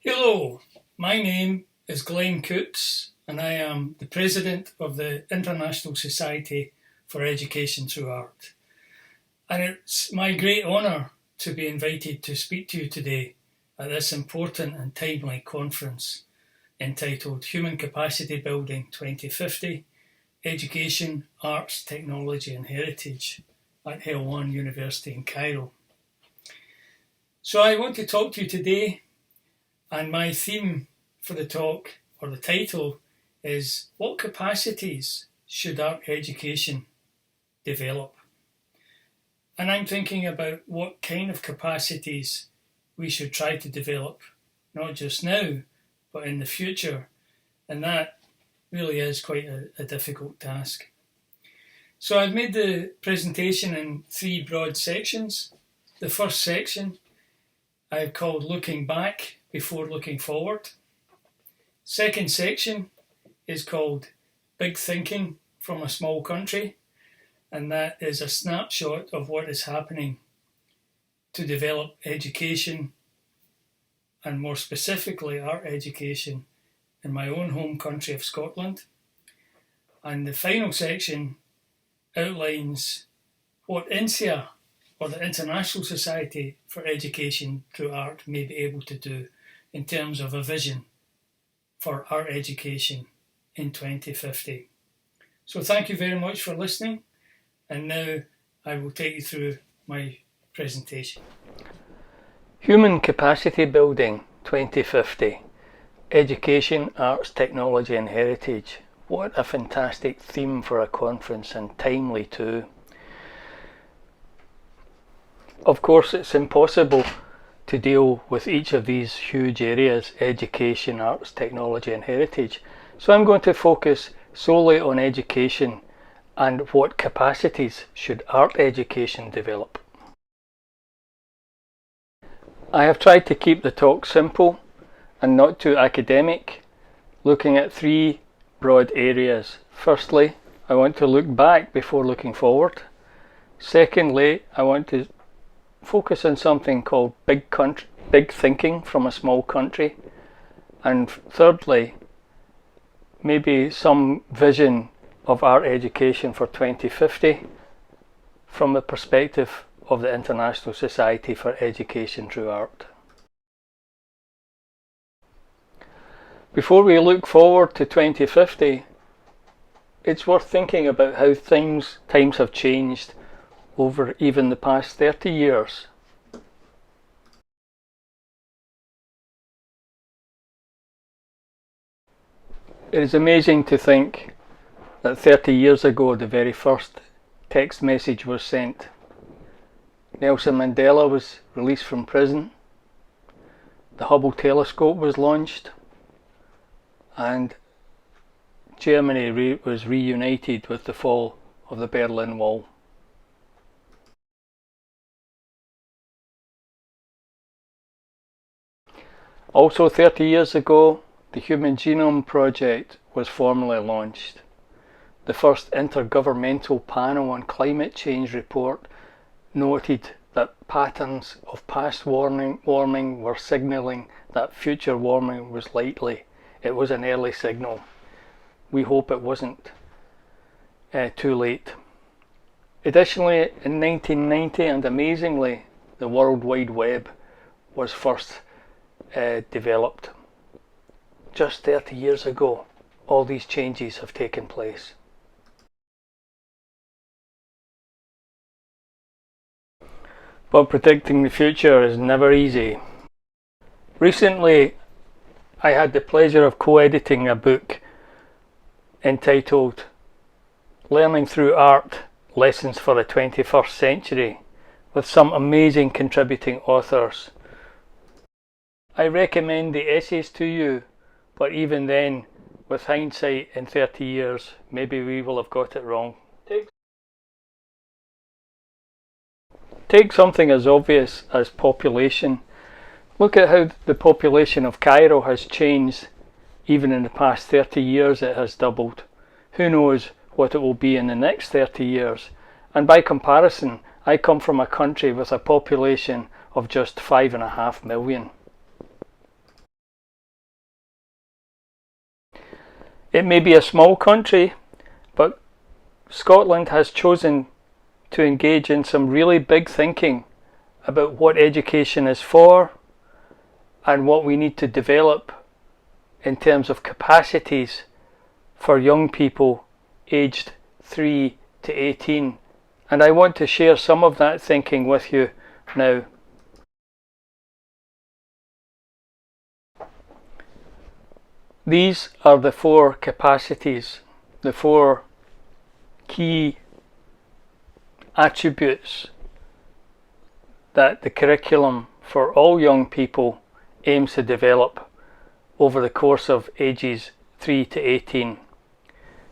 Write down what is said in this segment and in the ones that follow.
Hello, my name is Glen Coutts and I am the President of the International Society for Education Through Art. And it's my great honour to be invited to speak to you today at this important and timely conference entitled Human Capacity Building 2050, Education, Arts, Technology and Heritage at Helwan University in Cairo. So I want to talk to you today, and my theme for the talk, or the title, is what capacities should art education develop? And I'm thinking about what kind of capacities we should try to develop, not just now, but in the future. And that really is quite a difficult task. So I've made the presentation in three broad sections. The first section I've called Looking Back Before Looking Forward. Second section is called Big Thinking from a Small Country, and that is a snapshot of what is happening to develop education, and more specifically art education, in my own home country of Scotland. And the final section outlines what InSEA, or the International Society for Education Through Art, may be able to do in terms of a vision for art education in 2050. So thank you very much for listening, and now I will take you through my presentation. Human Capacity Building 2050, Education, Arts, Technology and Heritage. What a fantastic theme for a conference, and timely too. Of course, it's impossible to deal with each of these huge areas: education, arts, technology and heritage. So I'm going to focus solely on education and what capacities should art education develop. I have tried to keep the talk simple and not too academic, looking at three broad areas. Firstly, I want to look back before looking forward. Secondly, I want to focus on something called big thinking from a small country. And thirdly, maybe some vision of art education for 2050 from the perspective of the International Society for Education Through Art. Before we look forward to 2050, it's worth thinking about how times have changed over even the past 30 years. It is amazing to think that 30 years ago the very first text message was sent. Nelson Mandela was released from prison, the Hubble telescope was launched, and Germany was reunited with the fall of the Berlin Wall. Also 30 years ago, the Human Genome Project was formally launched. The first intergovernmental panel on climate change report noted that patterns of past warming were signalling that future warming was likely. It was an early signal. We hope it wasn't too late. Additionally, in 1990, and amazingly, the World Wide Web was first developed. Just 30 years ago, all these changes have taken place. But predicting the future is never easy. Recently, I had the pleasure of co-editing a book entitled Learning Through Art: Lessons for the 21st Century, with some amazing contributing authors. I recommend the essays to you, but even then, with hindsight in 30 years, maybe we will have got it wrong. Take something as obvious as population. Look at how the population of Cairo has changed. Even in the past 30 years it has doubled. Who knows what it will be in the next 30 years? And by comparison, I come from a country with a population of just 5.5 million. It may be a small country, but Scotland has chosen to engage in some really big thinking about what education is for and what we need to develop in terms of capacities for young people aged 3 to 18. And I want to share some of that thinking with you now. These are the 4 capacities, the 4 key attributes that the curriculum for all young people aims to develop over the course of ages 3 to 18.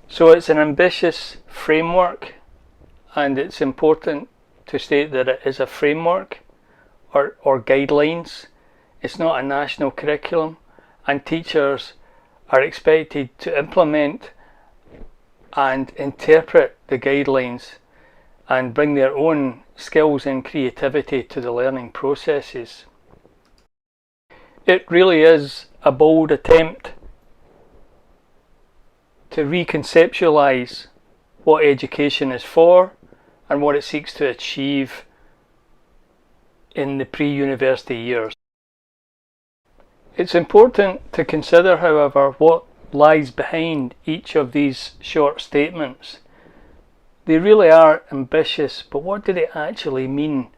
So it's an ambitious framework, and it's important to state that it is a framework or guidelines. It's not a national curriculum, and teachers are expected to implement and interpret the guidelines and bring their own skills and creativity to the learning processes. It really is a bold attempt to reconceptualize what education is for and what it seeks to achieve in the pre-university years. It's important to consider, however, what lies behind each of these short statements. They really are ambitious, but what do they actually mean?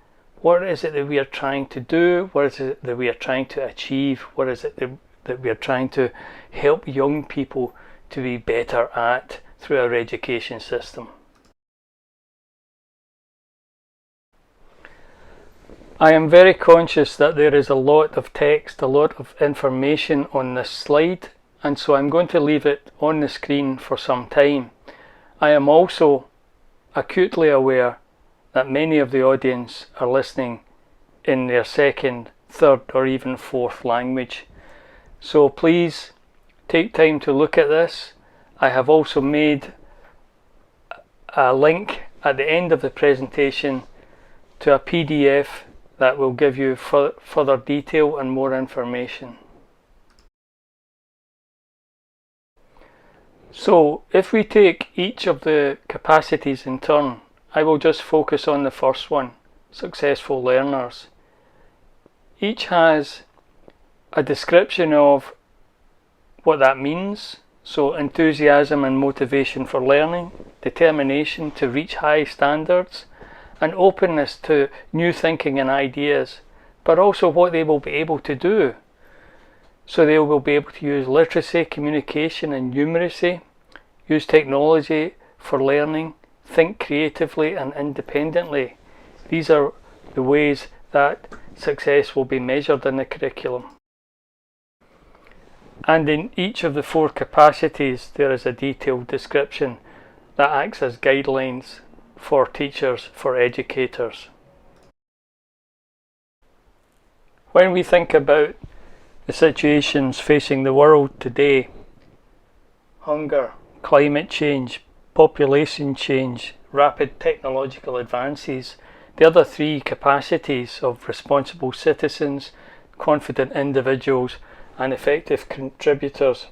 What is it that we are trying to do? What is it that we are trying to achieve? What is it that we are trying to help young people to be better at through our education system? I am very conscious that there is a lot of text, a lot of information on this slide, and so I'm going to leave it on the screen for some time. I am also acutely aware that many of the audience are listening in their second, third or even fourth language. So please take time to look at this. I have also made a link at the end of the presentation to a PDF that will give you further detail and more information. So if we take each of the capacities in turn, I will just focus on the first one, successful learners. Each has a description of what that means. So enthusiasm and motivation for learning, determination to reach high standards, and openness to new thinking and ideas, but also what they will be able to do. So they will be able to use literacy, communication and numeracy, use technology for learning, think creatively and independently. These are the ways that success will be measured in the curriculum. And in each of the 4 capacities there is a detailed description that acts as guidelines for teachers, for educators. When we think about the situations facing the world today, hunger, climate change, population change, rapid technological advances, the other 3 capacities of responsible citizens, confident individuals and effective contributors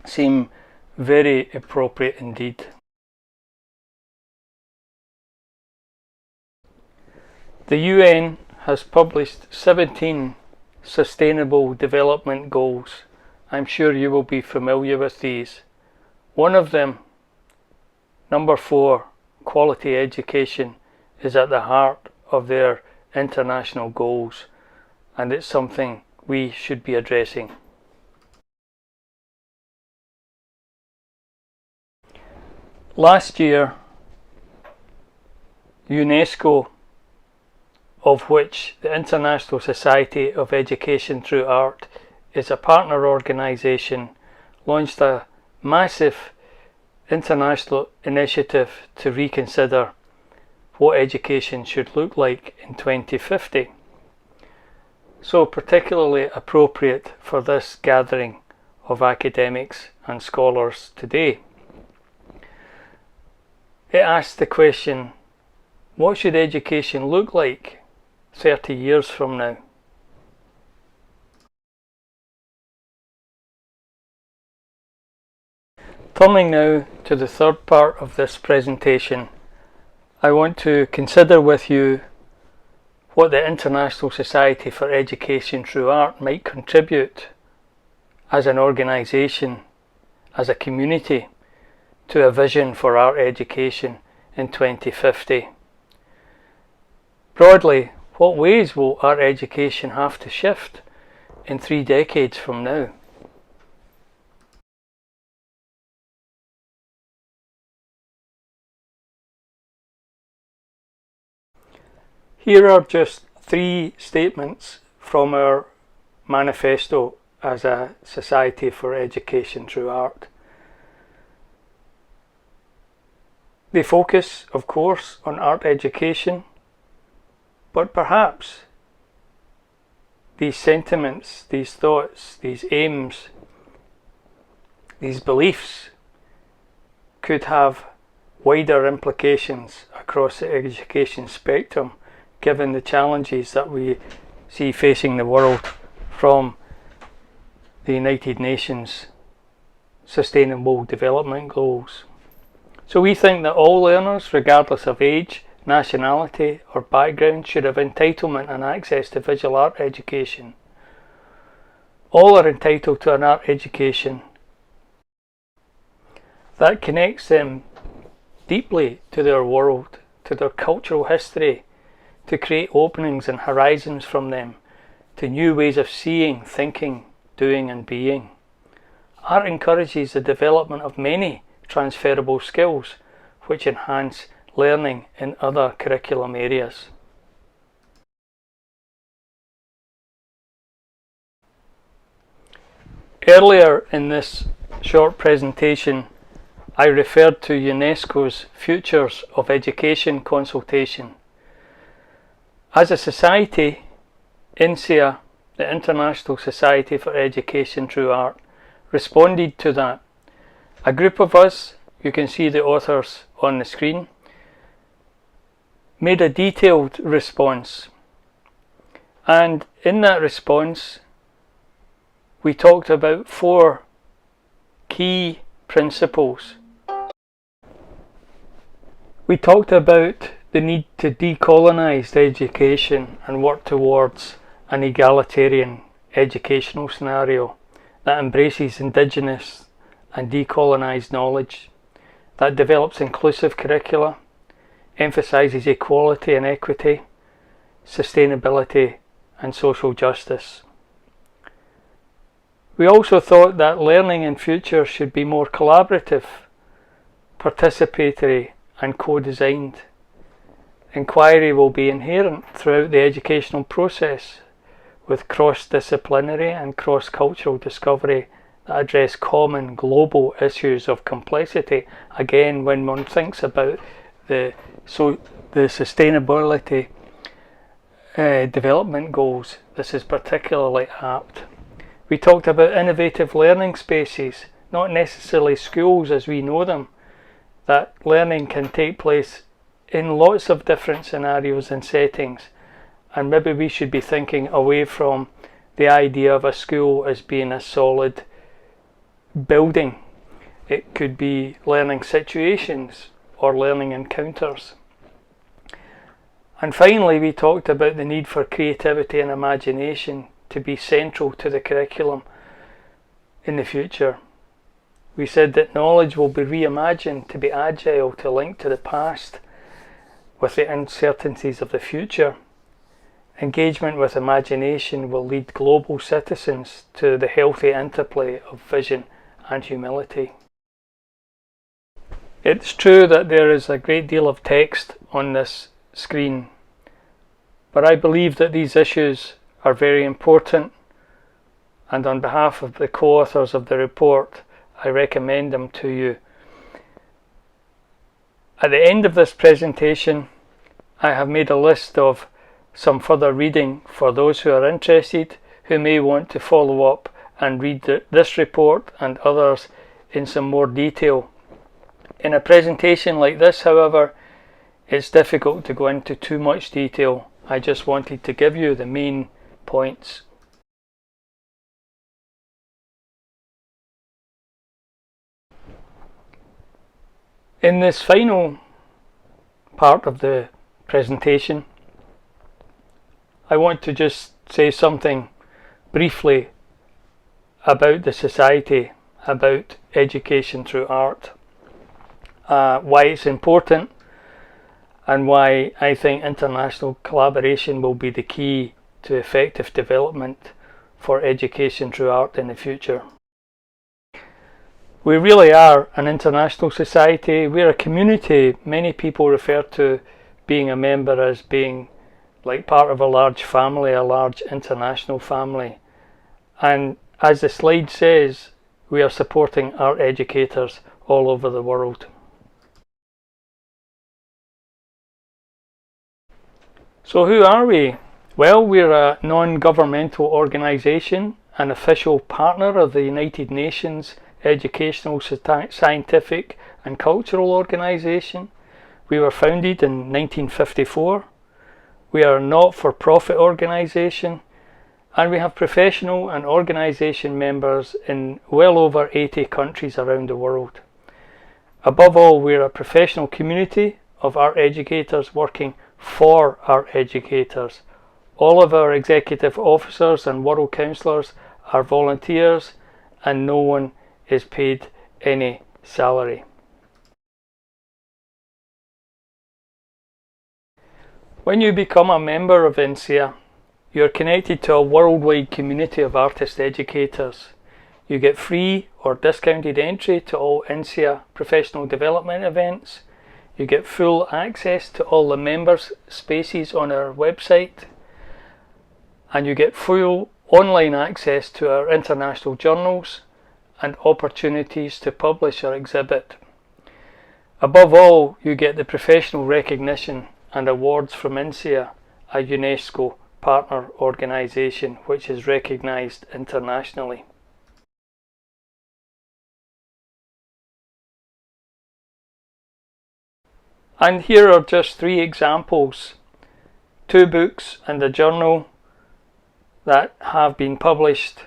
seem very appropriate indeed. The UN has published 17 Sustainable Development Goals. I'm sure you will be familiar with these. One of them, number 4, quality education, is at the heart of their international goals, and it's something we should be addressing. Last year, UNESCO, of which the International Society of Education Through Art is a partner organisation, launched a massive international initiative to reconsider what education should look like in 2050. So particularly appropriate for this gathering of academics and scholars today. It asks the question, what should education look like 30 years from now? Turning now to the third part of this presentation, I want to consider with you what the International Society for Education Through Art might contribute as an organisation, as a community, to a vision for art education in 2050. Broadly, what ways will art education have to shift in 3 decades from now? Here are just 3 statements from our manifesto as a Society for Education Through Art. They focus, of course, on art education, but perhaps these sentiments, these thoughts, these aims, these beliefs could have wider implications across the education spectrum, given the challenges that we see facing the world from the United Nations Sustainable Development Goals. So we think that all learners, regardless of age, nationality or background, should have entitlement and access to visual art education. All are entitled to an art education that connects them deeply to their world, to their cultural history, to create openings and horizons from them to new ways of seeing, thinking, doing and being. Art encourages the development of many transferable skills which enhance learning in other curriculum areas. Earlier in this short presentation, I referred to UNESCO's Futures of Education consultation. As a society, InSEA, the International Society for Education Through Art, responded to that. A group of us, you can see the authors on the screen, made a detailed response. And in that response, we talked about 4 key principles. We talked about the need to decolonise education and work towards an egalitarian educational scenario that embraces indigenous and decolonised knowledge, that develops inclusive curricula, emphasises equality and equity, sustainability and social justice. We also thought that learning in future should be more collaborative, participatory and co-designed. Inquiry will be inherent throughout the educational process, with cross-disciplinary and cross-cultural discovery that address common global issues of complexity. Again, when one thinks about the sustainability development goals, this is particularly apt. We talked about innovative learning spaces, not necessarily schools as we know them, that learning can take place in lots of different scenarios and settings, and maybe we should be thinking away from the idea of a school as being a solid building. It could be learning situations or learning encounters. And finally, we talked about the need for creativity and imagination to be central to the curriculum in the future. We said that knowledge will be reimagined to be agile, to link to the past with the uncertainties of the future. Engagement with imagination will lead global citizens to the healthy interplay of vision and humility. It's true that there is a great deal of text on this screen, but I believe that these issues are very important, and on behalf of the co-authors of the report, I recommend them to you. At the end of this presentation, I have made a list of some further reading for those who are interested, who may want to follow up and read this report and others in some more detail. In a presentation like this, however, it's difficult to go into too much detail. I just wanted to give you the main points. In this final part of the presentation, I want to just say something briefly about the society, about education through art, why it's important, and why I think international collaboration will be the key to effective development for education through art in the future. We really are an international society. We're a community. Many people refer to being a member as being like part of a large family, a large international family. And as the slide says, we are supporting art educators all over the world. So who are we? Well, we're a non-governmental organisation, an official partner of the United Nations Educational, Scientific and Cultural Organisation. We were founded in 1954. We are a not-for-profit organisation, and we have professional and organisation members in well over 80 countries around the world. Above all, we're a professional community of art educators working for art educators. All of our executive officers and world councillors are volunteers, and no one is paid any salary. When you become a member of InSEA, you're connected to a worldwide community of artist educators. You get free or discounted entry to all InSEA professional development events. You get full access to all the members' spaces on our website. And you get full online access to our international journals and opportunities to publish or exhibit. Above all, you get the professional recognition and awards from InSEA, a UNESCO partner organisation which is recognised internationally. And here are just 3 examples. 2 books and a journal that have been published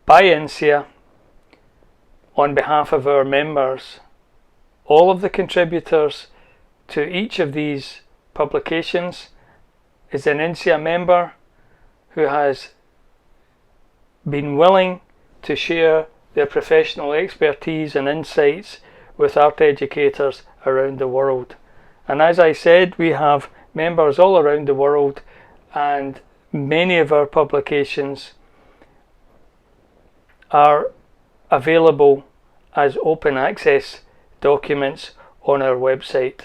by InSEA on behalf of our members. All of the contributors to each of these publications is an InSEA member who has been willing to share their professional expertise and insights with art educators around the world. And as I said, we have members all around the world, and many of our publications are available as open access documents on our website.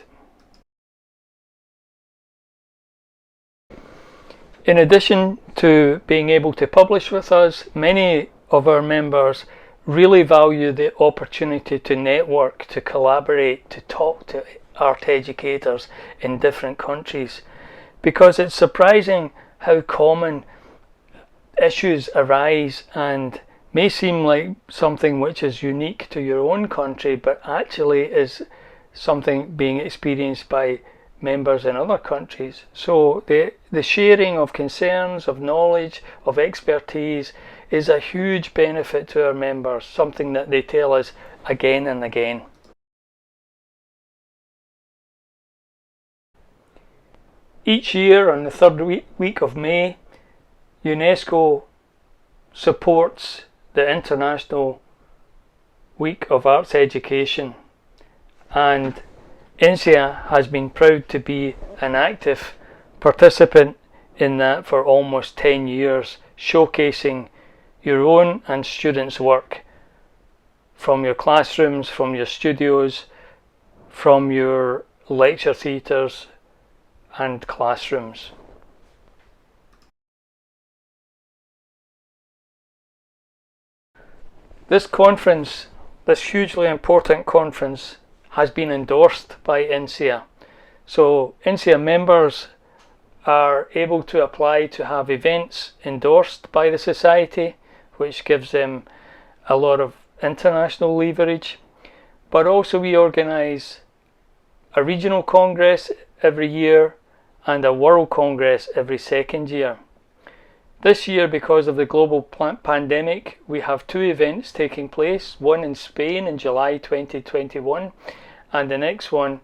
In addition to being able to publish with us, many of our members really value the opportunity to network, to collaborate, to talk to art educators in different countries, because it's surprising how common issues arise and may seem like something which is unique to your own country, but actually is something being experienced by members in other countries. So the sharing of concerns, of knowledge, of expertise is a huge benefit to our members, something that they tell us again and again. Each year on the 3rd week of May, UNESCO supports the International Week of Arts Education, and InSEA has been proud to be an active participant in that for almost 10 years, showcasing your own and students' work from your classrooms, from your studios, from your lecture theatres and classrooms. This conference, this hugely important conference, has been endorsed by InSEA. So InSEA members are able to apply to have events endorsed by the Society, which gives them a lot of international leverage. But also we organise a regional congress every year and a world congress every 2nd year. This year, because of the global pandemic, we have 2 events taking place, one in Spain in July 2021 and the next one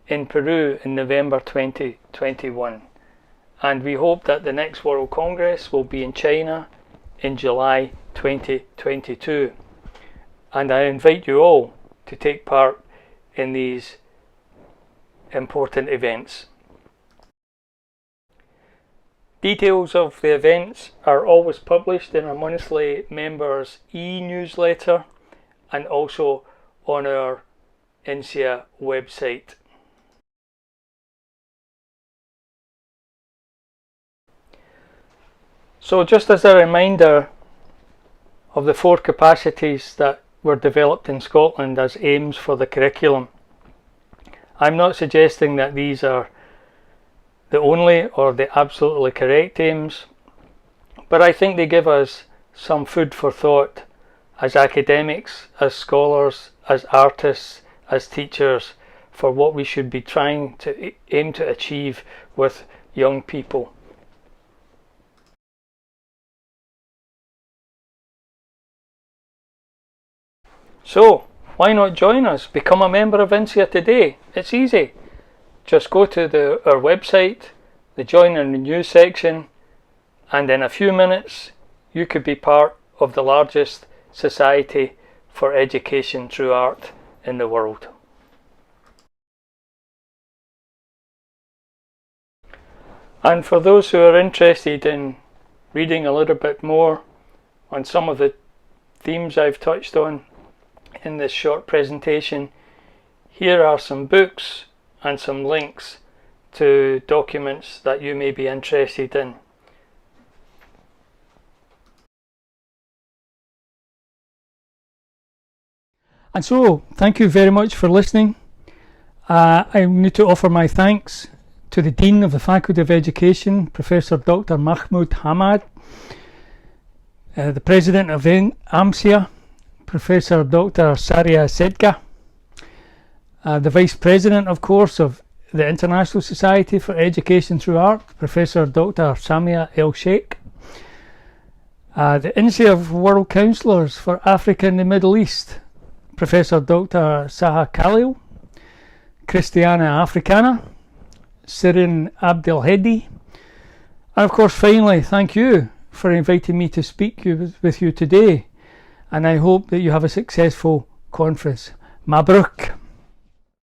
in Peru in November 2021. And we hope that the next World Congress will be in China in July 2022. And I invite you all to take part in these important events. Details of the events are always published in our monthly members e-newsletter and also on our InSEA website. So just as a reminder of the 4 capacities that were developed in Scotland as aims for the curriculum, I'm not suggesting that these are the only or the absolutely correct aims, but I think they give us some food for thought as academics, as scholars, as artists, as teachers, for what we should be trying to aim to achieve with young people. So, why not join us? Become a member of InSEA today. It's easy. Just go to our website, the Join and Renew section, and in a few minutes you could be part of the largest society for education through art in the world. And for those who are interested in reading a little bit more on some of the themes I've touched on in this short presentation, here are some books and some links to documents that you may be interested in. And so, thank you very much for listening. I need to offer my thanks to the Dean of the Faculty of Education, Professor Dr. Mahmoud Hamad, the President of InSEA, Professor Dr. Saria Sedka, the Vice President, of course, of the International Society for Education Through Art, Professor Dr. Samia El Sheikh, the InSEA World Councillors for Africa and the Middle East, Professor Dr. Saha Khalil, Christiana Africana, Sirin Abdelhedi, and of course finally thank you for inviting me to speak with you today, and I hope that you have a successful conference. Mabruk.